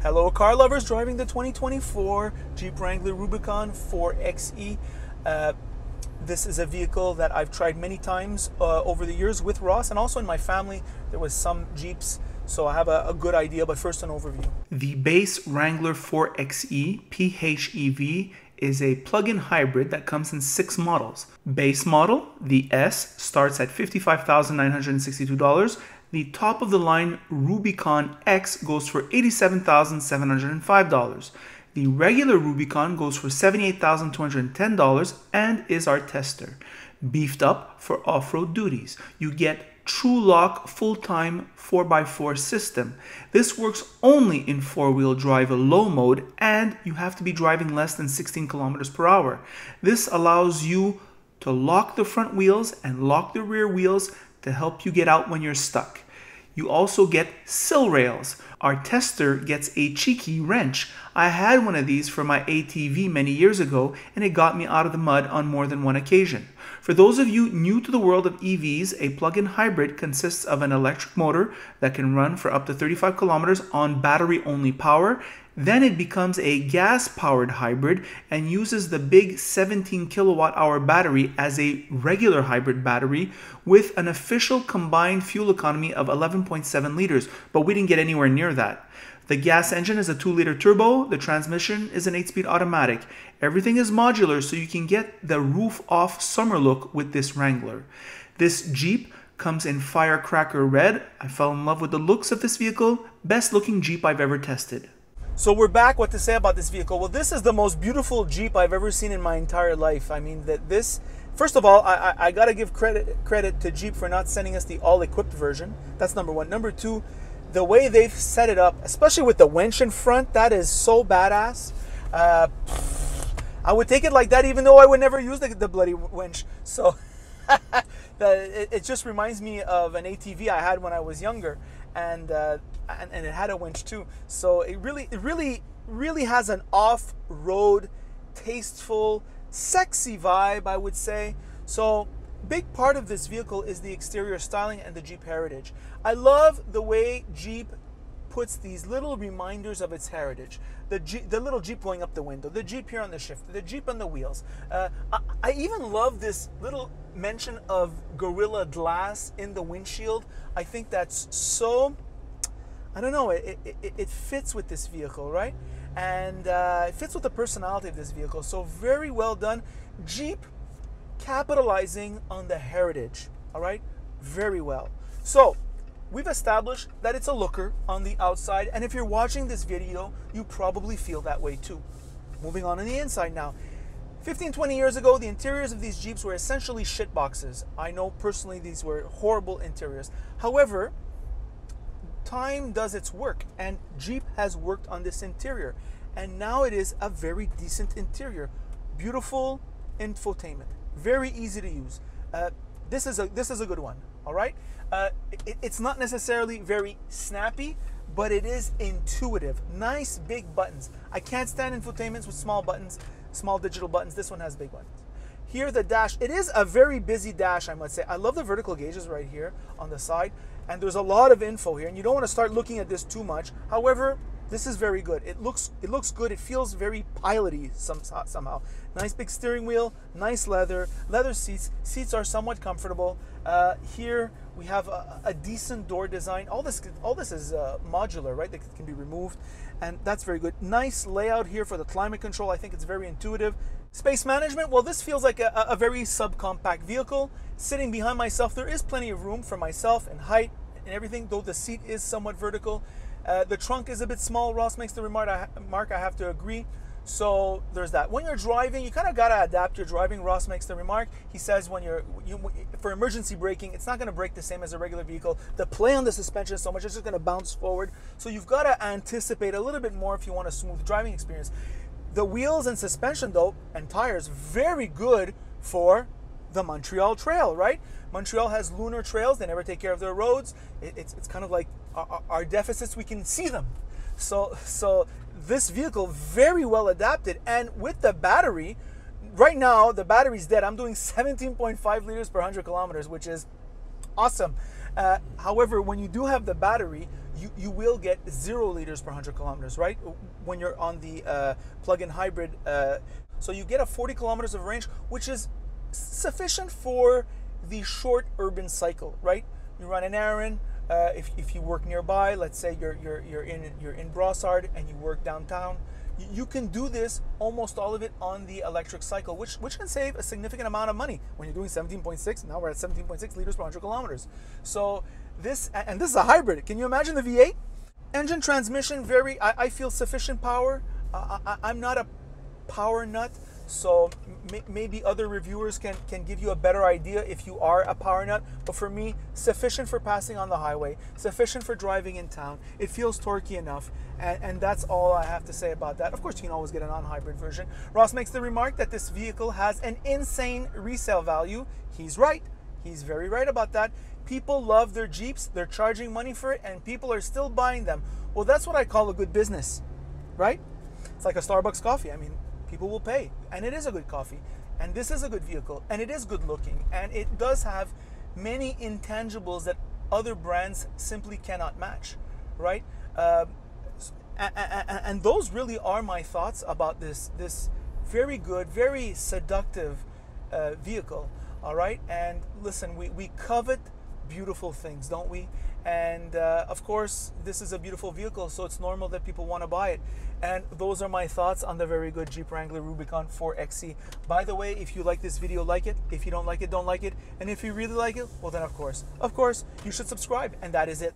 Hello car lovers driving the 2024 Jeep Wrangler Rubicon 4xe. This is a vehicle that I've tried many times over the years with Ross, and also in my family there was some Jeeps, so I have a good idea, but first an overview. The base Wrangler 4xe PHEV is a plug-in hybrid that comes in 6 models. Base model, the S, starts at $55,962. The top of the line Rubicon X goes for $87,705. The regular Rubicon goes for $78,210 and is our tester. Beefed up for off-road duties. You get True Lock full-time 4x4 system. This works only in 4-wheel drive low mode, and you have to be driving less than 16 kilometers per hour. This allows you to lock the front wheels and lock the rear wheels to help you get out when you're stuck. You also get sill rails. Our tester gets a cheeky wrench. I had one of these for my ATV many years ago, and it got me out of the mud on more than one occasion. For those of you new to the world of EVs, a plug-in hybrid consists of an electric motor that can run for up to 35 kilometers on battery-only power. Then it becomes a gas-powered hybrid and uses the big 17 kilowatt-hour battery as a regular hybrid battery with an official combined fuel economy of 11.7 liters, but we didn't get anywhere near that. The gas engine is a 2-liter turbo. The transmission is an 8-speed automatic. Everything is modular, so you can get the roof-off summer look with this Wrangler. This Jeep comes in firecracker red. I fell in love with the looks of this vehicle. Best looking Jeep I've ever tested. So we're back. What to say about this vehicle? Well, this is the most beautiful Jeep I've ever seen in my entire life. I mean, first of all, I gotta give credit to Jeep for not sending us the all-equipped version. That's number one. Number two, the way they've set it up, especially with the winch in front, that is so badass. I would take it like that, even though I would never use the bloody winch. So it just reminds me of an ATV I had when I was younger, and it had a winch too. So it really has an off-road, tasteful, sexy vibe, I would say. So big part of this vehicle is the exterior styling and the Jeep heritage. I love the way Jeep puts these little reminders of its heritage. The little Jeep going up the window, the Jeep here on the shifter, the Jeep on the wheels. I even love this little mention of Gorilla Glass in the windshield. I think that's so, I don't know, it fits with this vehicle, right? And it fits with the personality of this vehicle. So very well done. Jeep capitalizing on the heritage, all right? Very well. So we've established that it's a looker on the outside, and if you're watching this video, you probably feel that way too. Moving on the inside now. 15-20 years ago, the interiors of these Jeeps were essentially shit boxes. I know personally these were horrible interiors. However, time does its work, and Jeep has worked on this interior, and now it is a very decent interior. Beautiful infotainment, very easy to use. This is a good one. All right, it's not necessarily very snappy, but it is intuitive. Nice big buttons. I can't stand infotainments with small buttons, small digital buttons. This one has big buttons. Here the dash, it is a very busy dash, I must say. I love the vertical gauges right here on the side, and there's a lot of info here, and you don't want to start looking at this too much. However, this is very good. It looks good. It feels very piloty somehow. Nice big steering wheel, nice leather seats. Seats are somewhat comfortable. Here we have a decent door design. All this is modular, right? That can be removed, and that's very good. Nice layout here for the climate control. I think it's very intuitive. Space management, well, this feels like a very subcompact vehicle. Sitting behind myself, there is plenty of room for myself and height and everything, though the seat is somewhat vertical. The trunk is a bit small. Ross makes the remark, I have to agree. So there's that. When you're driving, you kind of got to adapt your driving. Ross makes the remark. He says for emergency braking, it's not going to brake the same as a regular vehicle. The play on the suspension is so much, it's just going to bounce forward. So you've got to anticipate a little bit more if you want a smooth driving experience. The wheels and suspension, though, and tires, very good for the Montreal Trail, right? Montreal has lunar trails. They never take care of their roads. It's kind of like our deficits, we can see them. So this vehicle, very well adapted. And with the battery, right now, the battery's dead. I'm doing 17.5 liters per 100 kilometers, which is awesome. However, when you do have the battery, you will get 0 liters per 100 kilometers, right? When you're on the plug-in hybrid. So you get a 40 kilometers of range, which is sufficient for the short urban cycle, right? You run an errand. If you work nearby, let's say you're in Brossard and you work downtown, you can do this, almost all of it, on the electric cycle, which can save a significant amount of money. When you're doing 17.6, now we're at 17.6 liters per 100 kilometers. So this is a hybrid. Can you imagine the V8? Engine, transmission, I feel sufficient power. I'm not a power nut, so maybe other reviewers can give you a better idea if you are a power nut. But for me, sufficient for passing on the highway, sufficient for driving in town. It feels torquey enough, and that's all I have to say about that. Of course, you can always get a non-hybrid version. Ross makes the remark that this vehicle has an insane resale value. He's right. He's very right about that. People love their Jeeps, they're charging money for it, and people are still buying them. Well, that's what I call a good business, right? It's like a Starbucks coffee. I mean, people will pay, and it is a good coffee, and this is a good vehicle, and it is good looking, and it does have many intangibles that other brands simply cannot match, right? And those really are my thoughts about this very good, very seductive vehicle. All right, and listen, we covet beautiful things, don't we? And of course, this is a beautiful vehicle, so it's normal that people want to buy it. And those are my thoughts on the very good Jeep Wrangler Rubicon 4XE. By the way, if you like this video, like it. If you don't like it, don't like it. And if you really like it, well then of course, you should subscribe. And that is it.